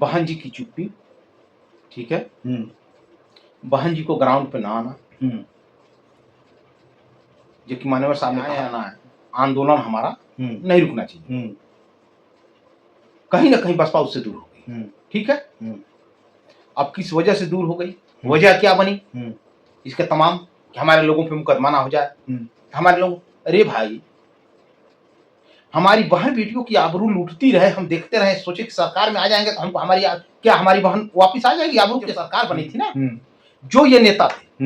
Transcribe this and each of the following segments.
बहन जी की चुप्पी, ठीक है, बहन जी को ग्राउंड पे ना आना, जो कि मान्यवर साहब ने कहा ना है, आंदोलन हमारा नहीं रुकना चाहिए। कहीं ना कहीं बसपा उससे दूर हो गई, ठीक है। अब किस वजह से दूर हो गई, वजह क्या बनी इसके तमाम, कि हमारे लोगों पे मुकदमा ना हो जाए, हमारे लोग, अरे भाई हमारी बहन बेटियों की आबरू लूटती रहे, हम देखते रहे, सोचे कि सरकार में आ जाएंगे तो हमको हमारी क्या हमारी बहन वापस आ जाएगी, आबरू की सरकार बनी थी ना। जो ये नेता थे,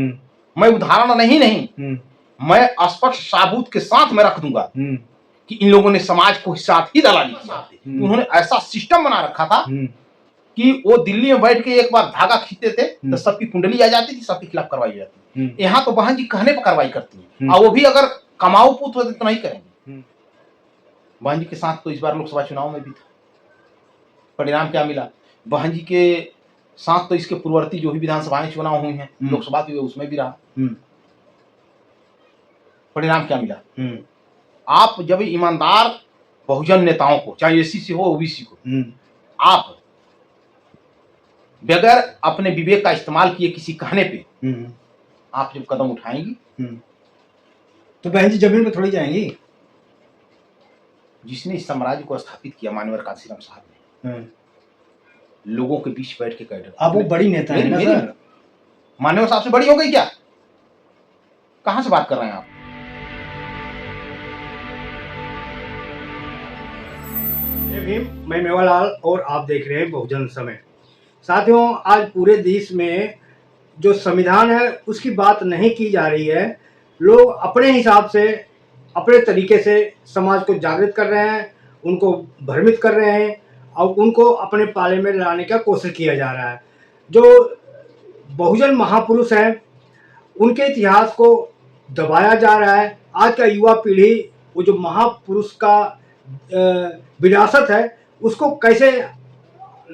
मैं उदाहरण नहीं, मैं स्पष्ट साबूत के साथ में रख दूंगा कि इन लोगों ने समाज को साथ ही दलाली की। उन्होंने ऐसा सिस्टम बना रखा था कि वो दिल्ली में बैठ के एक बार धागा खींचते थे तो सबकी कुंडली आ जाती थी, सबके खिलाफ कार्रवाई हो जाती थी। यहाँ तो बहन जी कहने पर कार्रवाई करती है, और वो भी अगर कमाऊ पूत होते तो नहीं करेंगे। बहन जी के साथ तो इस बार लोकसभा चुनाव में भी था, परिणाम क्या मिला, बहन जी के साथ तो इसके पूर्ववर्ती जो भी विधानसभाएं चुनाव हुई हैं, लोकसभा की उसमें भी रहा। परिणाम क्या मिला, आप जब ईमानदार बहुजन नेताओं को, चाहे एससी से हो ओबीसी को, आप बगैर अपने विवेक का इस्तेमाल किए किसी कहने पे आप जब कदम उठाएंगी तो बहन जी जमीन पे थोड़ी जाएंगी। जिसने इस साम्राज्य को स्थापित किया मान्यवर कांशीराम साहब ने, लोगों के बीच बैठ के कैडर, आप वो बड़ी नेता है ना सर। मान्यवर साहब से बड़ी हो गई क्या, कहां से बात कर रहे हैं आप। मैं मेवालाल और आप देख रहे हैं बहुजन समय। साथियों, आज पूरे देश में जो संविधान है उसकी बात नहीं की जा रही है। लोग अपने हिसाब से, अपने तरीके से समाज को जागृत कर रहे हैं, उनको भ्रमित कर रहे हैं और उनको अपने पाले में लाने का कोशिश किया जा रहा है। जो बहुजन महापुरुष हैं उनके इतिहास को दबाया जा रहा है। आज का युवा पीढ़ी वो जो महापुरुष का विरासत है उसको कैसे,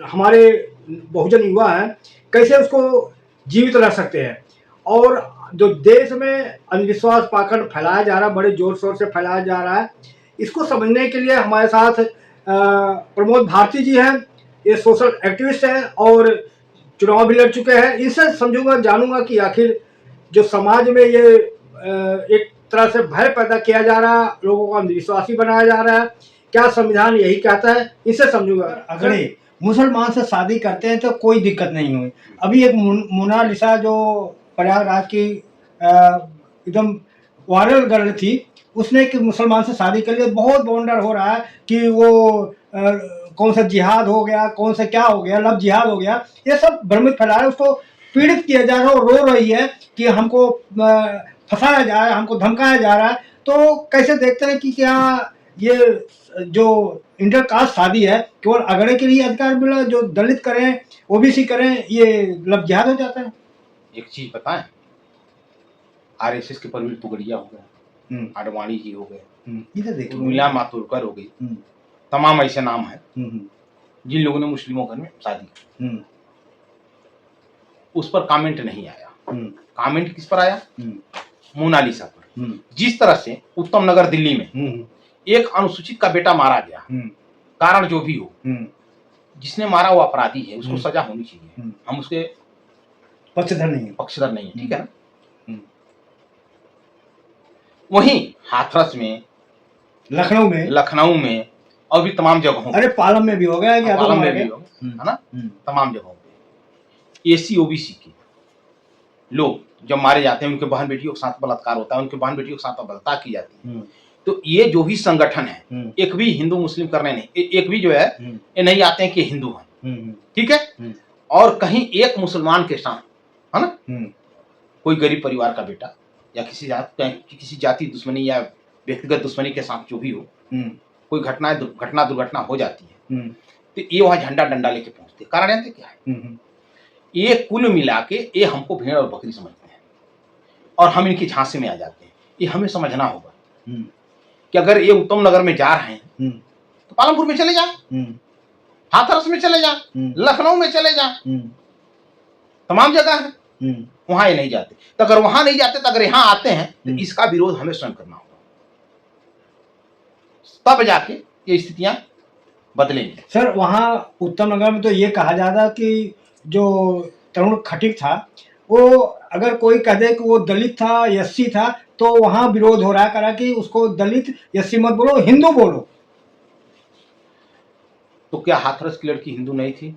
हमारे बहुजन युवा हैं कैसे उसको जीवित रख सकते हैं। और जो देश में अंधविश्वास पाखंड फैलाया जा रहा है, बड़े जोर शोर से फैलाया जा रहा है, इसको समझने के लिए हमारे साथ प्रमोद भारती जी हैं। ये सोशल एक्टिविस्ट हैं और चुनाव भी लड़ चुके हैं। इनसे समझूंगा, जानूंगा कि आखिर जो समाज में ये एक तरह से भय पैदा किया जा रहा है, लोगों को अंधविश्वासी बनाया जा रहा है, क्या संविधान यही कहता है, इससे समझूंगा। अगर मुसलमान से शादी करते हैं तो कोई दिक्कत नहीं हुई। अभी एक मोनालिसा जो प्रयागराज की एकदम वायरल गर्ल थी, उसने एक मुसलमान से शादी कर लिया। बहुत वंडर हो रहा है कि वो कौन सा जिहाद हो गया, कौन सा क्या हो गया, लव जिहाद हो गया, ये सब भ्रमित फैला रहा है। उसको पीड़ित किया जा रहा है और रो रही है कि हमको फंसाया जा रहा है, हमको धमकाया जा रहा है। तो कैसे देखते हैं कि क्या ये जो इंटरकास्ट शादी है केवल अगड़े के लिए अधिकार मिला, जो दलित करें, ओबीसी करें, ये लव जिहाद हो जाता है। एक चीज बताएं, आरएसएस के प्रवीण तुगड़िया हो गए, आडवाणी जी हो गए, इधर देखो, मीला मातुरकर हो गई, तमाम ऐसे नाम हैं जिन लोगों ने मुस्लिमों घर में शादी की। उस पर कमेंट नहीं आया। कमेंट किस पर आया, मोनालिसा पर। जिस तरह से उत्तम नगर दिल्ली में एक अनुसूचित का बेटा मारा गया, कारण जो भी हो, जिसने मारा वो अपराधी है, उसको सजा होनी चाहिए, हम उसके पक्षधर नहीं है, ठीक है ना। वहीं हाथरस में, लखनऊ में और भी तमाम जगहों, अरे पालम में भी हो गया, पालम में भी हो गया, है ना, तमाम जगहों पे एसी ओबीसी के लोग जब मारे जाते हैं, उनके बहन बेटियों के साथ बलात्कार होता है, उनके बहन बेटियों के साथ बलात्कार की जाती है। तो ये जो भी संगठन है, एक भी हिंदू मुस्लिम करने नहीं, एक भी जो है ये नहीं आते हैं कि हिंदू हैं, ठीक है। और कहीं एक मुसलमान के साथ, है ना, कोई गरीब परिवार का बेटा या किसी जाति दुश्मनी या व्यक्तिगत दुश्मनी के साथ जो भी हो, कोई घटना दुर्घटना हो जाती है, तो ये वहां झंडा डंडा लेके पहुंचते। कारण जानते क्या है, ये कुल मिला के ये हमको भेड़ और बकरी समझते हैं और हम इनकी झांसे में आ जाते हैं। ये हमें समझना होगा कि अगर ये उत्तम नगर में जा रहे हैं तो पालमपुर में चले जाए, हाथरस में चले जाए, लखनऊ में चले जाए, तमाम जगह है, वहां ये नहीं जाते। तो अगर वहां नहीं जाते तो अगर यहां आते हैं तो इसका विरोध हमें स्वयं करना होगा, तब जाके ये स्थितियां बदलेंगे। सर वहाँ उत्तम नगर में तो ये कहा जाता कि जो तरुण खटीक था वो अगर कोई कह दे कि वो दलित था एससी था तो वहाँ विरोध हो रहा है, करा कि उसको दलित एससी मत बोलो, हिंदू बोलो। तो क्या हाथरस की लड़की हिंदू नहीं थी?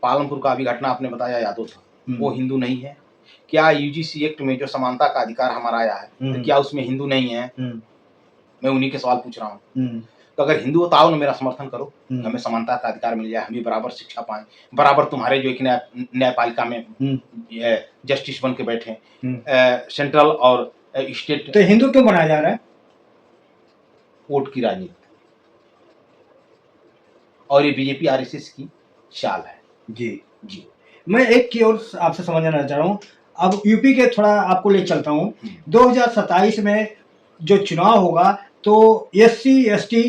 पालमपुर का अभी घटना आपने बताया यादव था, वो हिंदू नहीं है? क्या यूजीसी एक्ट में जो समानता का अधिकार हमारा आया है तो क्या उसमें हिंदू नहीं है? मैं उन्हीं के सवाल पूछ रहा हूँ। तो अगर हिंदू हो तो आओ ना, मेरा समर्थन करो, हमें समानता का अधिकार मिल जाए, हमें बराबर शिक्षा पाए, बराबर तुम्हारे जो एक न्यायपालिका में जस्टिस बन के बैठे, सेंट्रल और स्टेट। तो हिंदू क्यों बनाया जा रहा है? वोट की राजनीति, और ये बीजेपी आरएसएस की चाल है। जी जी। मैं एक की और आपसे समझना चाह रहा हूँ। अब यूपी के थोड़ा आपको ले चलता हूँ। 2027 में जो चुनाव होगा तो एससी एसटी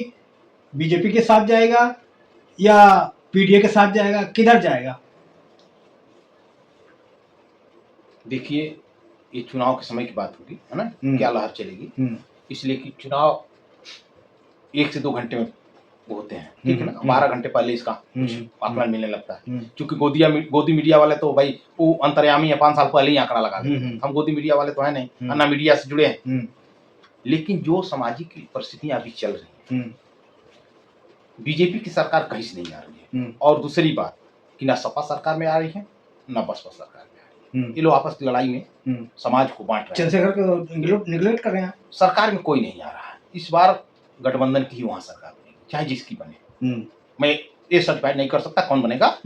बीजेपी के साथ जाएगा या पीडीए के साथ जाएगा, किधर जाएगा? देखिए, ये चुनाव के समय की बात होगी, है ना, क्या लहर चलेगी, इसलिए कि चुनाव 1 से 2 घंटे में वो होते हैं, ठीक है ना, 12 घंटे पहले इसका कुछ आंकड़ा मिलने लगता है, क्योंकि गोदी मीडिया वाले तो भाई वो अंतर्यामी है, 5 साल पहले ही आंकड़ा लगा देते हैं। हम गोदी मीडिया वाले तो है नहीं, अन्ना मीडिया से जुड़े हैं। लेकिन जो सामाजिक परिस्थितियां अभी चल रही हैं, बीजेपी की सरकार कहीं से नहीं आ रही है, और दूसरी बात कि ना सपा सरकार में आ रही है ना बसपा सरकार में आ रही है। ये लोग आपस की लड़ाई में समाज को बांट रहे हैं, चंद्रशेखर को निगलेक्ट कर रहे हैं। सरकार में कोई नहीं आ रहा है, इस बार गठबंधन की ही वहां सरकार बनेगी, चाहे जिसकी बने। मैं ये सर्टिफाइड नहीं कर सकता कौन बनेगा,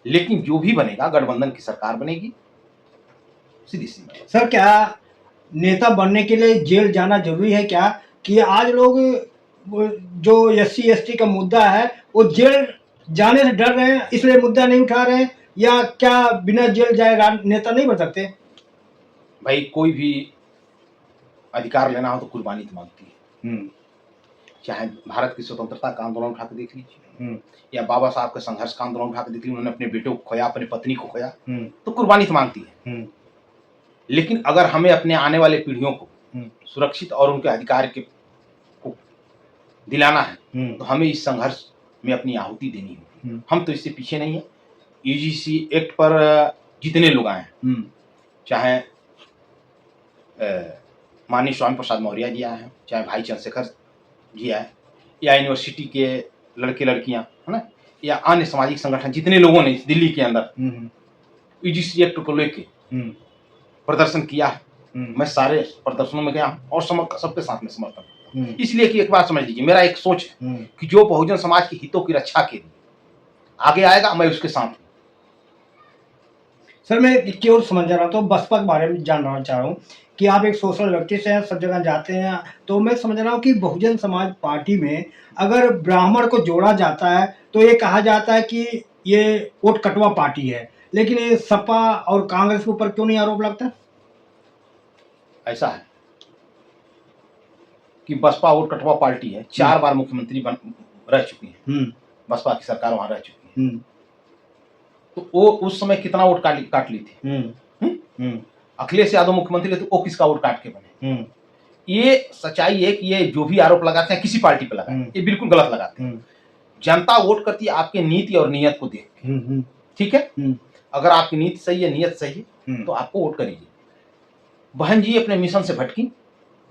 लेकिन जो भी बनेगा गठबंधन की सरकार बनेगी, सीधी सी बात। सर क्या नेता बनने के लिए जेल जाना जरूरी है क्या? कि आज लोग जो एससी एसटी का मुद्दा है वो जेल जाने से डर रहे हैं, इसलिए मुद्दा नहीं उठा रहे हैं, या क्या बिना जेल जाए नेता नहीं बन सकते? भाई कोई भी अधिकार लेना हो तो कुर्बानी तो मांगती है। चाहे भारत की स्वतंत्रता का आंदोलन उठा के देख लीजिए, या बाबा साहब के संघर्ष का आंदोलन उठा के देख लीजिए, उन्होंने अपने बेटे को खोया, अपनी पत्नी को खोया, तो कुर्बानी तो मांगती है। लेकिन अगर हमें अपने आने वाले पीढ़ियों को सुरक्षित और उनके अधिकार के को दिलाना है तो हमें इस संघर्ष में अपनी आहुति देनी होगी। हम तो इससे पीछे नहीं है। यूजीसी एक्ट पर जितने लोग आए हैं, चाहे माननीय स्वामी प्रसाद मौर्य जी आए हैं, चाहे भाई चंद्रशेखर जी आए, या यूनिवर्सिटी के लड़के लड़कियां, है ना, या अन्य सामाजिक संगठन, जितने लोगों ने दिल्ली के अंदर यूजीसी एक्ट को लेके प्रदर्शन किया है, मैं सारे प्रदर्शनों में गया और सबके साथ में समर्थन करता हूं। इसलिए कि एक बात समझ लीजिए, मेरा एक सोच है कि जो बहुजन समाज के हितों की रक्षा के लिए आगे आएगा मैं उसके साथ हूं। सर मैं एक और समझ रहा हूँ, तो बसपा के बारे में जानना चाह रहा हूँ कि आप एक सोशल व्यक्ति से हैं, सब जगह जाते हैं, तो मैं समझ रहा हूँ कि बहुजन समाज पार्टी में अगर ब्राह्मण को जोड़ा जाता है तो ये कहा जाता है कि ये वोट कटवा पार्टी है, लेकिन ये सपा और कांग्रेस के ऊपर क्यों नहीं आरोप लगता? ऐसा है कि बसपा वोट कटवा पार्टी है, 4 बार मुख्यमंत्री रह चुकी है, बसपा की सरकार वहां रह चुकी है, तो वो उस समय कितना वोट काट ली थी? अखिलेश यादव मुख्यमंत्री थे, वो किसका वोट काट के बने? ये सच्चाई है कि ये जो भी आरोप लगाते हैं किसी पार्टी पे लगाते हैं, ये बिल्कुल गलत लगाते हैं। जनता वोट करती है आपके नीति और नियत को देख के, ठीक है? अगर आपकी नीति सही है, नियत सही है, तो आपको वोट करिए। बहन जी अपने मिशन से भटकी,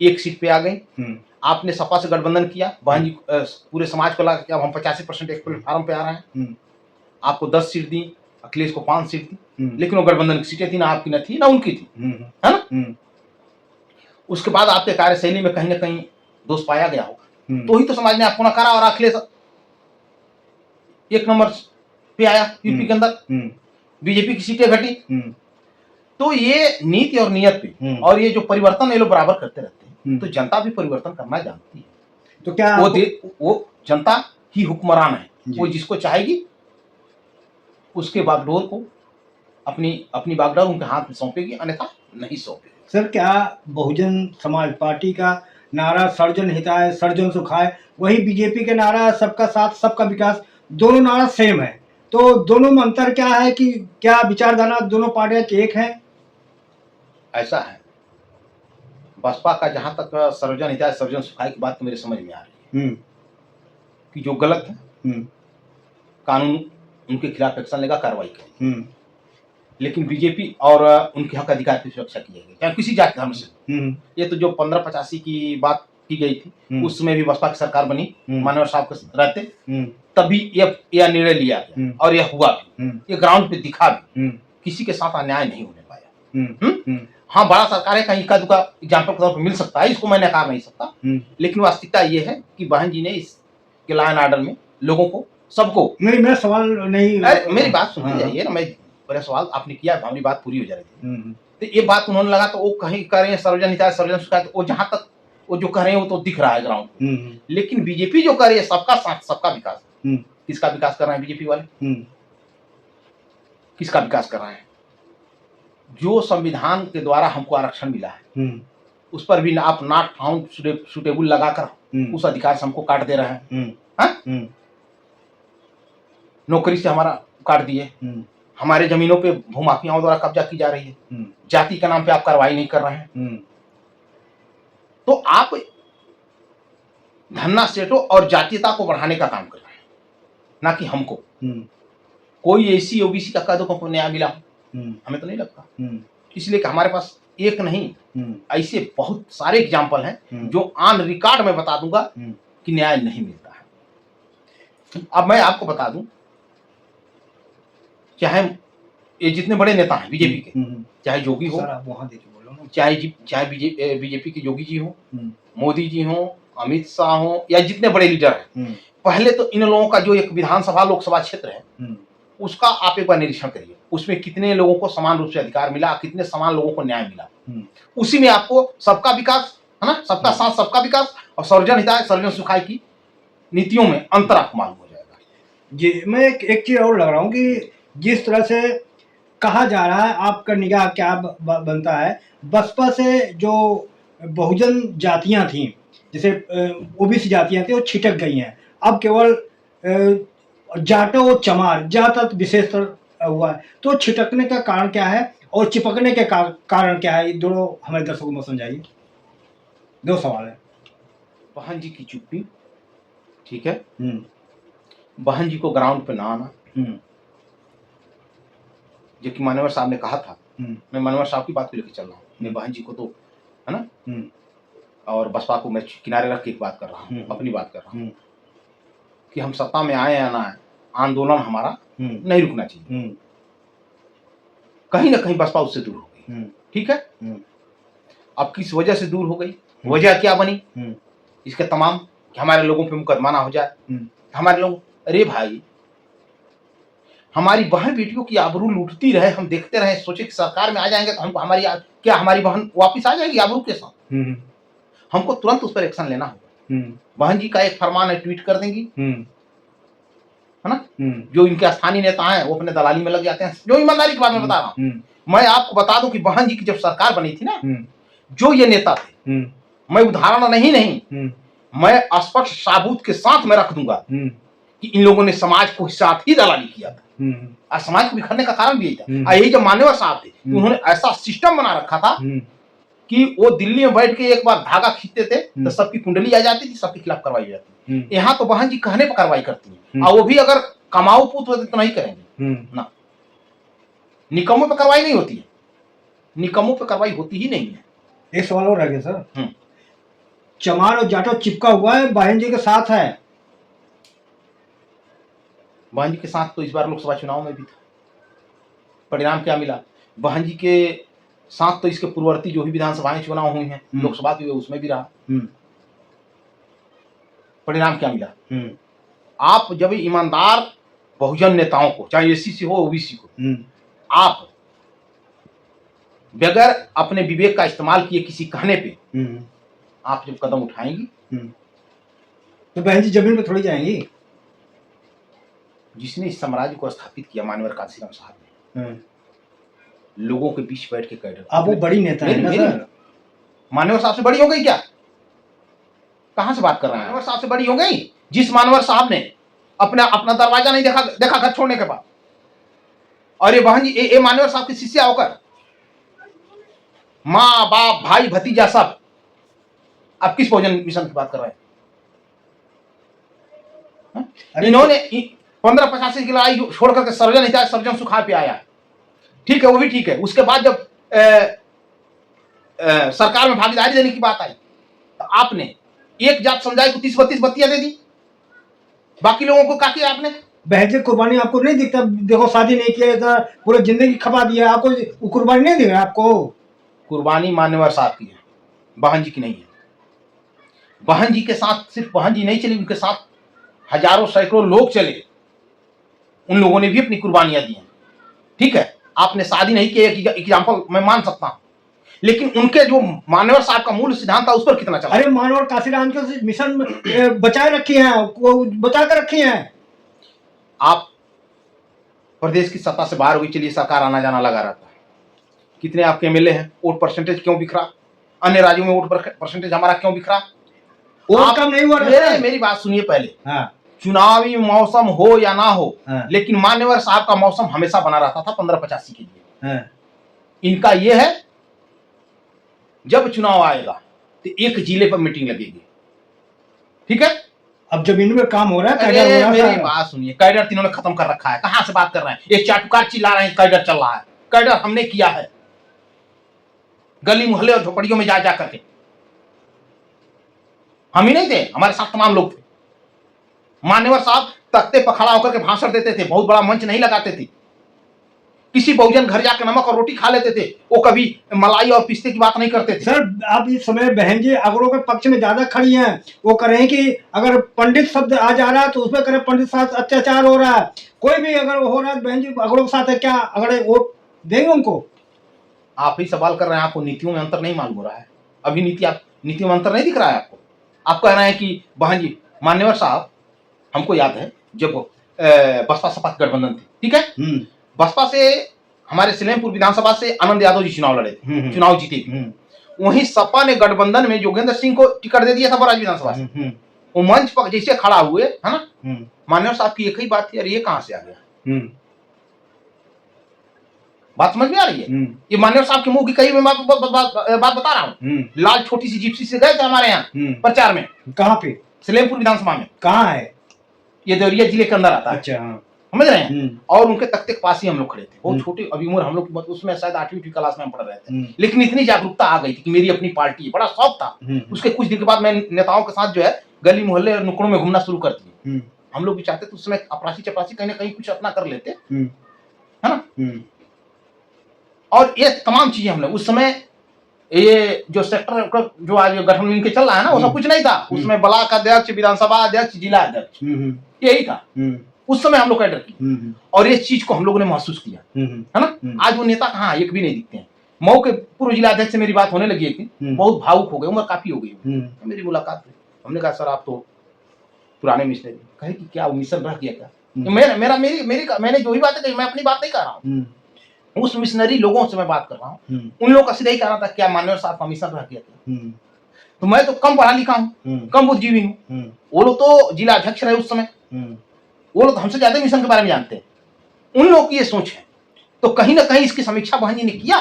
एक सीट पे आ गई, आपने सपा से गठबंधन किया, बहन जी पूरे समाज को लगा कि अब हम 85% एक प्लेटफार्म पे आ रहे हैं, आपको 10 सीट दी, अखिलेश को 5 सीट दी, लेकिन वो गठबंधन की सीटें थी, ना आपकी न थी ना उनकी थी, है ना? उसके बाद आपके कार्यशैली में कहीं ना कहीं दोष पाया गया होगा, तो ही तो समाज ने आपको नकारा और अखिलेश 1 नंबर पे आया यूपी के अंदर, बीजेपी की सीटें घटी। तो ये नीति और नियत पे और ये जो परिवर्तन ये लोग बराबर करते रहते हैं, तो जनता भी परिवर्तन करना जानती है। तो क्या वो जनता ही हुक्मरान है, वो जिसको चाहेगी उसके बागडोर को अपनी बागडोर उनके हाथ में सौंपेगी, अन्यथा नहीं सौंपेगी। सर क्या बहुजन समाज पार्टी का नारा सर्जन हिताय सर्जन सुखाय, वही बीजेपी के नारा सबका साथ सबका विकास, दोनों नारा सेम है, तो दोनों में अंतर क्या है? कि क्या विचारधारा दोनों पार्टियां की एक है? ऐसा है, बसपा का जहां तक सर्जन हिताय सर्जन सुखाय की बात तो मेरे समझ में आ रही है, कि जो गलत है कानून उनके खिलाफ एक्शन लेगा, कार्रवाई करेगा। लेकिन बीजेपी और उनके हक अधिकार की सुरक्षा की जाएगी, चाहे किसी जाति धर्म से। ये तो जो 1585 की बात की गई थी, उस समय भी बसपा की सरकार बनी, मानवर साहब के रहते, तभी यह निर्णय लिया गया और यह हुआ भी, ये ग्राउंड पे दिखा भी, किसी के साथ अन्याय नहीं होने पाया। हाँ, बड़ा सरकार है, कहीं इक्का दुक्का एग्जाम्पल के तौर पर मिल सकता है, इसको मैं नकार नहीं सकता, लेकिन वास्तविकता ये है कि बहन जी ने इस लॉ एंड ऑर्डर में लोगों को, सबको, मेरा सवाल नहीं, मेरी बात सुन जाइए ना, मेरा सवाल आपने किया, हमारी बात पूरी हो जा रही थी। तो ये बात उन्होंने लगा तो वो कहीं कह रहे हैं सर्वजन हिताय सर्वजन सुखाय, वो जहां तक वो जो कह रहे हैं वो तो दिख रहा है ग्राउंड पे। लेकिन बीजेपी जो कर रही है सबका साथ सबका विकास, किसका विकास कर रहे हैं बीजेपी वाले? किसका विकास कर रहे हैं? जो संविधान के द्वारा हमको आरक्षण मिला है उस पर भी आप नॉट फाउंड सुटेबल लगाकर उस अधिकार से हमको काट दे रहे हैं। नौकरी से हमारा काट दिए, हमारे जमीनों पे भूमाफियाओं द्वारा कब्जा की जा रही है, जाति के नाम पे आप कार्रवाई नहीं कर रहे हैं। तो आप धन्ना सेठों और जातीयता को बढ़ाने का काम कर रहे हैं, ना कि हमको। कोई एसी ओबीसी का कदों को न्याय मिला हमें तो नहीं लगता, इसलिए कि हमारे पास एक नहीं ऐसे बहुत सारे एग्जाम्पल हैं जो ऑन रिकॉर्ड में बता दूंगा कि न्याय नहीं मिलता है। अब मैं आपको बता दूं, चाहे ये जितने बड़े नेता हैं बीजेपी के, चाहे योगी हो, चाहे बीजेपी के योगी जी हो, मोदी जी हो, अमित शाह हो, या जितने बड़े लीडर हैं, पहले तो इन लोगों का जो एक विधानसभा लोकसभा क्षेत्र है उसका आप एक बार निरीक्षण करिए, उसमें कितने लोगों को समान रूप से अधिकार मिला, कितने समान लोगों को न्याय मिला। उसी में आपको सबका विकास है ना, सबका साथ सबका विकास और सर्वजन हिताय सर्वजन सुखाय की नीतियों में अंतर आपको मालूम हो जाएगा। जी, मैं एक चीज और लग रहा हूँ कि जिस तरह से कहा जा रहा है, आपका निगाह क्या बनता है, बसपा से जो बहुजन जातियां थीं, जैसे ओबीसी जातियां थी, वो छिटक गई हैं, अब केवल जाटो और चमार जात विशेषतर हुआ है। तो छिटकने का कारण क्या है और चिपकने के कारण क्या है, ये दोनों हमारे दर्शकों को समझाइए। दो सवाल है। बहन जी की चुप्पी, ठीक है, बहन जी को ग्राउंड पे ना आना, जो कि मानवर साहब ने कहा था, मैं मानवर साहब की बात को लेकर चल रहा हूँ, मैं बहन जी को तो है ना, और बसपा को मैं किनारे रख के एक बात कर रहा हूँ, अपनी बात कर रहा हूँ कि हम सत्ता में आए या ना आए, आंदोलन हमारा नहीं रुकना चाहिए। कहीं ना कहीं बसपा उससे दूर हो गई, ठीक है। अब किस वजह से दूर हो गई, वजह क्या बनी, इसके तमाम कि हमारे लोगों पे मुकदमा ना हो जाए। हमारे लोग, अरे भाई, हमारी बहन बेटियों की आबरू लूटती रहे, हम देखते रहे, सोचे कि सरकार में आ जाएंगे तो हमको हमारी बहन वापस आ जाएगी आबरू के साथ। हमको तुरंत उस पर एक्शन लेना होगा। बहन जी का एक फरमान है, ट्वीट कर देंगी, है ना। जो इनके स्थानीय नेता हैं वो अपने दलाली में लग जाते हैं, जो ईमानदारी की बात मैं बता रहा हूँ। मैं आपको बता दूं कि बहन जी की जब सरकार बनी थी ना, जो ये नेता थे, मैं उदाहरण नहीं, मैं स्पष्ट साबूत के साथ में रख दूंगा कि इन लोगों ने समाज को साथ ही दलाली किया था, और समाज को बिखरने का कारण भी यही था। यही जब मान्यवर साहब थे, उन्होंने ऐसा सिस्टम बना रखा था कि वो दिल्ली में बैठ के एक बार धागा खींचते थे तो सबकी कुंडली आ जाती थी, सबके खिलाफ कार्रवाई हो जाती थी। यहाँ तो बहन जी कहने पर कार्रवाई करती है, और वो भी अगर कमाऊ पूत होते तो नहीं करेंगे ना। निकमों पर कार्रवाई नहीं होती है, निकमों पर कार्रवाई होती ही नहीं है। एक सवाल और रह गया सर, चमार और जाटो चिपका हुआ है, बहन जी के साथ है। बहन जी के साथ तो इस बार लोकसभा चुनाव में भी था, परिणाम क्या मिला? बहन जी के साथ तो इसके पूर्ववर्ती जो भी विधानसभाएं चुनाव हुई हैं, लोकसभा की, उसमें भी रहा। परिणाम क्या मिला? आप जब ईमानदार बहुजन नेताओं को, चाहे एससी से हो ओबीसी को, आप बगैर अपने विवेक का इस्तेमाल किए किसी कहने पे आप जब कदम उठाएंगी तो बहन जी जमीन पे थोड़ी जाएंगी। जिसने इस साम्राज्य को स्थापित किया, मानवर काशीराम साहब ने, लोगों के बीच बैठ के कह, आप वो बड़ी नेता है ना सर। मानवर साहब से बड़ी हो गई क्या? कहां से बात कर रहे हैं? मानवर साहब से बड़ी हो गई जिस मानवर साहब ने अपना दरवाजा नहीं देखा घर छोड़ने के बाद। और ये बहन जी ये मानवर साहब की शिष्या होकर माँ बाप भाई भतीजा सब, आप किस भोजन मिशन की बात कर रहे हैं? हाँ? इन्होंने 1585 की लड़ाई छोड़ करके सर्जन हिताज सर्जन सुखा पे आया, ठीक है, वो भी ठीक है। उसके बाद जब सरकार में भागीदारी देने की बात आई तो आपने एक जात समुदाय को 30-32 बत्तियां दे दी, बाकी लोगों को क्या किया आपने? बहजे कुर्बानी आपको नहीं दिखता? देखो शादी नहीं किया था, पूरे जिंदगी खपा दिया, आपको कुर्बानी नहीं दिख रहा आपको? कुर्बानी मान्यवर साहब की है, बहन जी की नहीं है। बहन जी के साथ सिर्फ बहन जी नहीं चली, उनके साथ हजारों सैकड़ों लोग चले, उन लोगों ने भी अपनी कुर्बानियां दी हैं, ठीक है। आपने शादी नहीं किया, एक एग्जाम्पल मैं मान सकता हूं, लेकिन उनके जो मान्यवर साहब का मूल सिद्धांत था उस पर कितना चला? अरे मानवर काशीराम के मिशन बचाए रखी है, वो बचा कर रखी है। आप प्रदेश की सत्ता से बाहर हुई, चलिए सरकार आना जाना लगा रहता है, कितने आपके एमएलए हैं, वोट परसेंटेज क्यों बिखरा? अन्य राज्यों में वोट परसेंटेज हमारा क्यों बिखरा? वोट कम नहीं हुआ? मेरी बात सुनिए पहले। हाँ। चुनावी मौसम हो या ना हो, हाँ। लेकिन मान्यवर साहब का मौसम हमेशा बना रहता था 1585 के लिए। हाँ। इनका यह है जब चुनाव आएगा तो एक जिले पर मीटिंग लगेगी, ठीक है। अब जमीन में काम हो रहा है, अरे मेरी बात सुनिए, कैडर तीनों ने खत्म कर रखा है। कहां से बात कर रहे हैं? ये चाटुकार चिल्ला रहे हैं कैडर चल रहा है। कैडर हमने किया है, गली मोहल्ले और झोपड़ियों में जा जा करके। हम ही नहीं थे, हमारे साथ तमाम लोग थे। मान्यवर साहब तख्ते पर खड़ा होकर के भाषण देते थे, बहुत बड़ा मंच नहीं लगाते थे। किसी बहुजन घर जाकर नमक और रोटी खा लेते थे, वो कभी मलाई और पिस्ते की बात नहीं करते थे। सर आप इस समय बहन जी अगड़ों के पक्ष में ज्यादा खड़ी हैं। वो कह रहे हैं कि अगर पंडित शब्द आ जा रहा है तो उसमें करें पंडित साथ अत्याचार हो रहा है। कोई भी अगर हो रहा है बहन जी अगड़ों के साथ है, क्या अगड़े वोट देंगे उनको? आप ही सवाल कर रहे हैं, आपको नीतियों में अंतर नहीं मालूम हो रहा है। अभी नीतियों में अंतर नहीं दिख रहा है आपको। आप कह रहे हैं कि बहन जी, मान्यवर साहब हमको याद है जब बसपा सपा गठबंधन थी, ठीक है, बसपा से हमारे सलेमपुर विधानसभा से आनंद यादव जी चुनाव लड़े थे, चुनाव जीते थे। वहीं सपा ने गठबंधन में योगेंद्र सिंह को टिकट दे दिया था बराज विधानसभा से। वो मंच पर जैसे खड़ा हुए है ना, मान्यवर साहब की एक ही बात थी, अरे ये कहां से आ गया? बात समझ में आ रही है? ये मान्यवर साहब के मुंह की कही मैं बात बता रहा हूँ। लाल छोटी सी जिप्सी से गए थे हमारे यहाँ प्रचार में। कहाँ पे? सलेमपुर विधानसभा में। कहाँ है ये? देवरिया जिले के अंदर आता है। अच्छा, हाँ। समझ रहे हैं? और उनके तख्ते के पास ही हम लोग खड़े थे, बहुत छोटे अभी उम्र हम लोग, उसमें शायद 8वीं क्लास में हम पढ़ रहे थे, लेकिन इतनी जागरूकता आ गई थी कि मेरी अपनी पार्टी है, बड़ा शौक था। उसके कुछ दिन के बाद मैं नेताओं के साथ जो है गली मोहल्ले और नुक्कड़ों में घूमना शुरू कर दिए। हम लोग भी चाहते थे उस समय अपरासी चपरासी कहीं ना कहीं कुछ अपना कर लेते, है ना। और ये तमाम चीजें हम लोग उस समय, ये जो सेक्टर जो आज गठन इनके चल रहा है ना, वो सब कुछ नहीं था। उसमें ब्लॉक अध्यक्ष, विधानसभा अध्यक्ष, जिला अध्यक्ष, यही था उस समय हम लोग कैडर की। और इस चीज को हम लोगों ने महसूस किया, है ना। आज वो नेता कहाँ, एक भी नहीं दिखते हैं। मऊ के पूर्व जिला अध्यक्ष से मेरी बात होने लगी थी, बहुत भावुक हो गए, उम्र काफी हो गई। मेरी मुलाकात हुई, हमने कहा सर आप तो पुराने मिशनरी। कहे कि क्या वो मिशन रह गया क्या? मैंने जो ही बातें कही, मैं अपनी बात नहीं कर रहा हूँ, उस मिशनरी लोगों से मैं बात कर रहा हूँ। उन लोगों का सीधा ही कहना था क्या मान्यवर साहब का मिशन रह गया था? तो मैं तो कम पढ़ा लिखा हूँ, कम बुद्धिजीवी हूँ। वो लोग तो जिला अध्यक्ष रहे उस समय, वो लोग हमसे ज्यादा मिशन के बारे में जानते हैं। उन लोगों की ये सोच है, तो कहीं ना कहीं इसकी समीक्षा बहन जी ने किया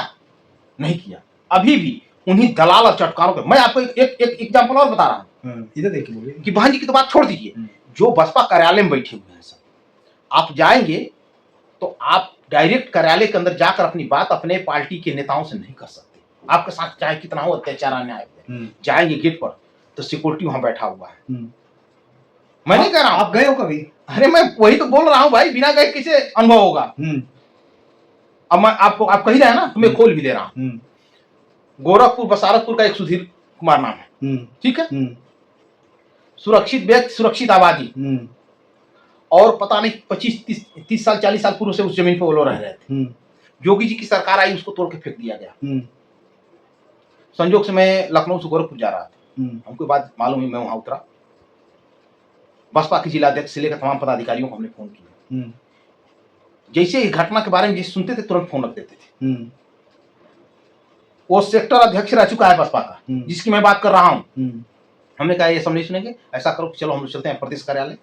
नहीं किया? अभी भी उन्हीं दलाल और चटकारों के। मैं आपको एक एग्जाम्पल और बता रहा हूँ, इधर देखिए कि बहन जी की तो बात छोड़ दीजिए, जो बसपा कार्यालय में बैठे हुए हैं सब, आप जाएंगे तो आप डायरेक्ट कार्यालय के अंदर जाकर अपनी बात अपने पार्टी के नेताओं से नहीं कर सकते। आपके साथ चाहे कितना हो अत्याचार अन्याय, जाएंगे गेट पर तो सिक्योरिटी वहां बैठा हुआ है। मैं नहीं कह रहा हूं, आप गए हो कभी? अरे मैं वही तो बोल रहा हूं भाई, बिना गए कैसे अनुभव होगा? अब मैं आपको, आप कही रहे ना, तो मैं खोल भी दे रहा हूं। गोरखपुर बसारतपुर का एक सुधीर कुमार नाम है, ठीक है, सुरक्षित व्यक्ति, सुरक्षित आबादी, और पता नहीं 25-30 साल 40 साल पूर्व से उस जमीन पर वो लोग रह रहे थे। जोगी जी की सरकार आई, उसको तोड़ के फेंक दिया गया। संजोग से मैं लखनऊ से गोरखपुर जा रहा था, हमको बात मालूम हुई, मैं वहां उतरा। बसपा के जिला अध्यक्ष से लेकर तमाम पदाधिकारियों को हमने फोन किया। जैसे ही घटना के बारे में जैसे सुनते थे तुरंत फोन रख देते थे। वो सेक्टर अध्यक्ष रह चुका है बसपा का, जिसकी मैं बात कर रहा हूँ। हमने कहा ये सब नहीं सुनेंगे, ऐसा करो चलो हम लोग चलते हैं प्रदेश कार्यालय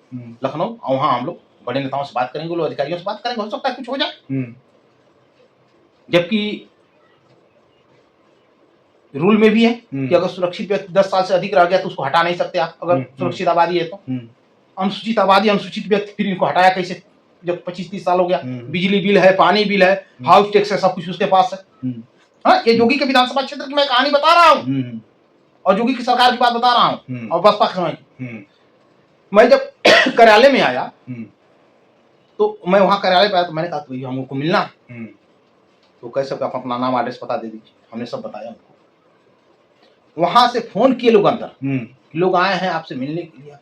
लखनऊ, और वहां हम लोग बड़े नेताओं से बात करेंगे, लोग अधिकारियों से बात करेंगे, हो सकता है कुछ हो जाए। जबकि रूल में भी है कि अगर सुरक्षित व्यक्ति 10 साल से अधिक रह गया तो उसको हटा नहीं सकते आप, अगर सुरक्षित आबादी है तो। अनुसूचित आबादी, अनुसूचित व्यक्ति, फिर इनको हटाया कैसे जब 25-30 साल हो गया। हम्म। बिजली बिल है, पानी बिल है, हाउस टैक्स है, सब कुछ उसके पास है। हाँ, ये योगी के विधानसभा क्षेत्र की मैं कहानी बता रहा हूँ और योगी की सरकार की बात बता रहा हूँ और बसपा के समय की। मैं जब कार्यालय में आया तो मैं वहां कार्यालय पे आया तो मैंने कहा तो हम उनको मिलना है। तो कैसे आप अपना नाम एड्रेस बता दे दीजिए, हमने सब बताया उनको। वहां से फोन किए लोग अंदर, लोग आए हैं आपसे मिलने के लिए,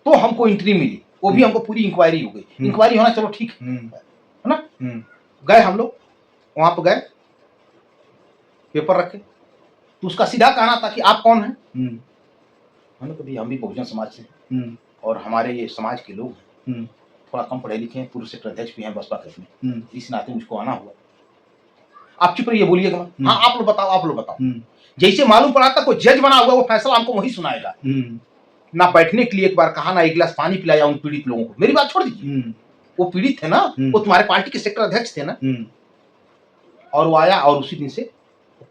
तो हमको एंट्री मिली, वो भी हमको पूरी इंक्वायरी हो गई। इंक्वायरी होना चलो ठीक है ना। गए हम लोग वहां पर, गए पेपर रखे, तो उसका सीधा कहना था कि आप कौन हैं। हमने कहा भैया हम भी बहुजन समाज से हैं और हमारे ये समाज के लोग हैं, थोड़ा कम पढ़े लिखे हैं, पूर्व सेक्टर अध्यक्ष भी हैं बसपा के में, इस नाते मुझको आना हुआ। आप चुप रहिए, बोलिएगा मत। हाँ आप लोग बताओ, आप लोग बताओ। जैसे मालूम पड़ा था कोई जज बना हुआ, वो फैसला हमको वही सुनाएगा। ना बैठने के लिए एक बार कहा, ना एक गिलास पानी पिलाया उन पीड़ित लोगों को। मेरी बात छोड़ दीजिए, वो पीड़ित थे ना, वो तुम्हारे पार्टी के सेक्टर अध्यक्ष थे ना। और वो आया और उसी दिन से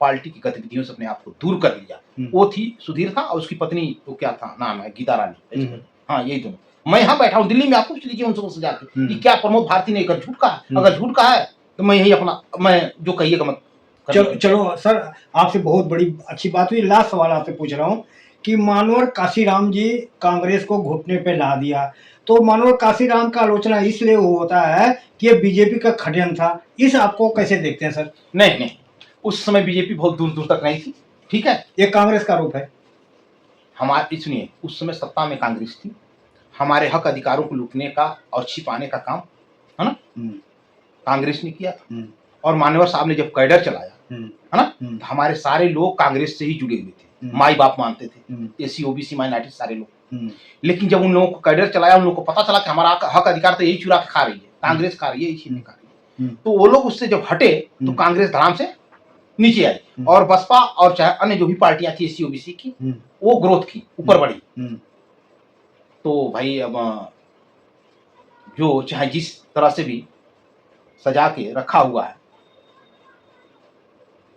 पार्टी की गतिविधियों से अपने आप को दूर कर लिया। वो थी सुधीर था और उसकी पत्नी, वो क्या था नाम है, गीता रानी। हाँ यही दोनों। मैं यहाँ बैठा हूँ दिल्ली में, आप पूछ लीजिए उनसे जाके कि क्या प्रमोद भारती ने अगर झूठ कहा, अगर झूठ कहा है तो मैं यही अपना, मैं जो कहिएगा मैं चलो सर, आपसे बहुत बड़ी अच्छी बात हुई। लास्ट सवाल आपसे पूछ रहा हूँ कि मानवर काशीराम जी कांग्रेस को घुटने पे ला दिया, तो मानवर काशीराम का आलोचना इसलिए होता है कि ये बीजेपी का खड्यन था, इस आपको कैसे देखते हैं सर? नहीं नहीं, उस समय बीजेपी बहुत दूर दूर तक नहीं थी, ठीक है, ये कांग्रेस का आरोप है। हमारी सुनिए, उस समय सत्ता में कांग्रेस थी, हमारे हक अधिकारों को लूटने का और छिपाने का काम है ना कांग्रेस ने किया था। और मान्यवर साहब ने जब कैडर चलाया है ना, तो हमारे सारे लोग कांग्रेस से ही जुड़े हुए थे, माई बाप मानते थे, एसी ओबीसी माइनॉरिटी सारे लोग। लेकिन जब उन लोगों को कैडर चलाया, उन लोगों को पता चला कि हमारा हक अधिकार तो यही चुरा के खा रही है, कांग्रेस खा रही है, इसी में खा रही है, तो वो लोग उससे जब हटे तो कांग्रेस धड़ाम से नीचे आई और बसपा और चाहे अन्य जो भी पार्टियां थी एसी ओबीसी की, वो ग्रोथ की, ऊपर बढ़ी। तो भाई अब जो चाहे जिस तरह से भी सजा के रखा हुआ है,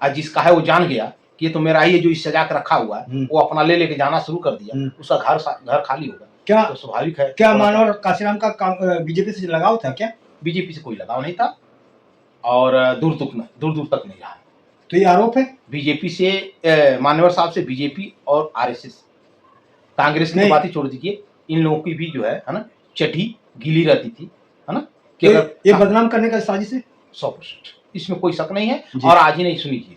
आज जिसका है वो जान गया कि ये तो मेरा ही है, जो इस सजा के रखा हुआ है वो अपना ले लेके जाना शुरू कर दिया, उसका घर खाली होगा। क्या तो स्वाभाविक है। क्या मानवर काशीराम का बीजेपी से लगाव था क्या? बीजेपी से कोई लगाव नहीं था और दूर दूर तक नहीं रहा। तो ये आरोप है बीजेपी से, मान्यवर साहब से बीजेपी और आरएसएस, कांग्रेस की बात ही छोड़ दीजिए, इन लोगों की भी जो है ना चिट्ठी गीली रहती थी, है ना, कि ये बदनाम करने का साजिश है 100%, इसमें कोई शक नहीं है। और आज ही नहीं, सुनिए,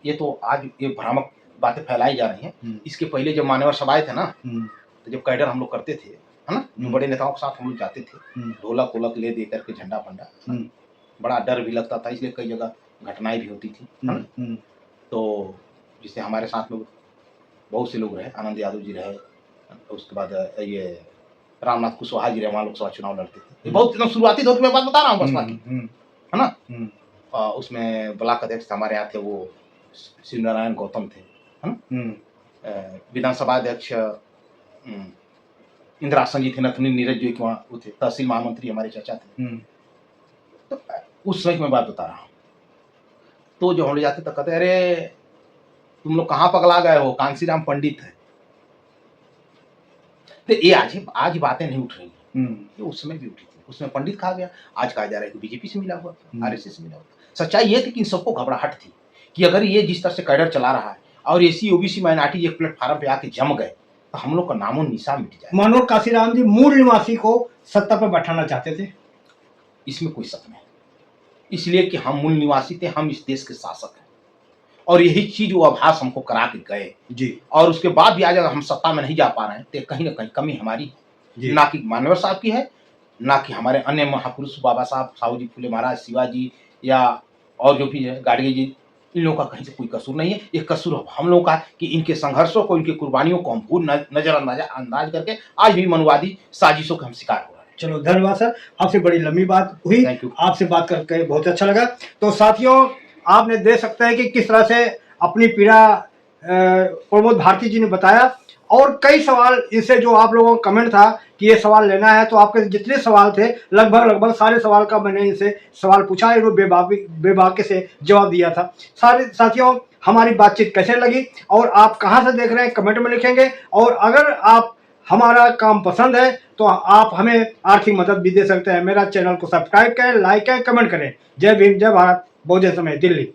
ये तो आज ये भ्रामक बातें फैलाई जा रही हैं। इसके पहले जब मान्यवर सब आए थे ना, तो जब कैडर हम लोग करते थे, है ना, जो बड़े नेताओं के साथ हम लोग जाते थे, ढोलक वोलक ले दे करके, झंडा फंडा, बड़ा डर भी लगता था, इसलिए कई जगह घटनाएं भी होती थी, है ना। तो जिससे हमारे साथ में बहुत से लोग रहे, आनंद यादव जी रहे, उसके बाद ये रामनाथ कुशवाहा जी रहे, वहाँ लोकसभा चुनाव लड़ते थे। बहुत एकदम शुरुआती दौर की मैं बात बता रहा हूँ बसपा की, है ना। उसमें ब्लॉक अध्यक्ष हमारे यहाँ थे, वो शिव नारायण गौतम थे, है ना। विधानसभा अध्यक्ष इंदिरासन जी थे, नथुनी नीरज जो वहाँ वो थे, तहसील महामंत्री हमारे चाचा थे। तो उस समय की मैं बात बता रहा हूँ। तो जो हम लोग जाते तो कहते, अरे तुम लोग कहाँ पगला गए हो, कांसीराम पंडित है। तो ये आज बातें नहीं उठ रही, ये उस समय भी उठी थी, उसमें पंडित कहा गया, आज कहा जा रहा है कि बीजेपी से मिला हुआ था, आरएसएस से मिला हुआ था। सच्चाई ये थी कि इन सबको घबराहट थी कि अगर ये जिस तरह से कैडर चला रहा है और एसी ओबीसी माइनॉरिटी एक प्लेटफार्म पे आके जम गए तो हम लोग का नामो निशान मिट जाए। मनोहर काशीराम जी मूल निवासी को सत्ता पर बैठाना चाहते थे, इसमें कोई शक नहीं, इसलिए कि हम मूल निवासी थे, हम इस देश के शासक हैं और यही चीज वो आभास हमको करा के गए जी। और उसके बाद भी आज अगर हम सत्ता में नहीं जा पा रहे हैं तो कहीं ना कहीं कमी हमारी है, ना कि मान्यवर साहब की है, ना कि हमारे अन्य महापुरुष बाबा साहब, साहू जी फुले महाराज, शिवाजी या और जो भी है गाडगे जी, इन लोगों का कहीं से कोई कसूर नहीं है। ये कसूर हम लोगों का कि इनके संघर्षों को, इनकी कुर्बानियों को हम पूर्ण नजरअंदाज करके आज भी मनवादी साजिशों के हम शिकार हो रहे हैं। चलो धन्यवाद सर, आपसे बड़ी लंबी बात हुई, आपसे बात करके बहुत अच्छा लगा। तो साथियों, आपने देख सकते हैं कि किस तरह से अपनी पीड़ा प्रमोद भारती जी ने बताया और कई सवाल इनसे जो आप लोगों का कमेंट था कि ये सवाल लेना है, तो आपके जितने सवाल थे लगभग सारे सवाल का मैंने इनसे सवाल पूछा, इन्होंने बेबाकी से जवाब दिया था। सारे साथियों, हमारी बातचीत कैसे लगी और आप कहाँ से देख रहे हैं कमेंट में लिखेंगे, और अगर आप हमारा काम पसंद है तो आप हमें आर्थिक मदद भी दे सकते हैं। मेरा चैनल को सब्सक्राइब करें, लाइक करें, कमेंट करें। जय भीम, जय भारत, बहुजन समाज, दिल्ली।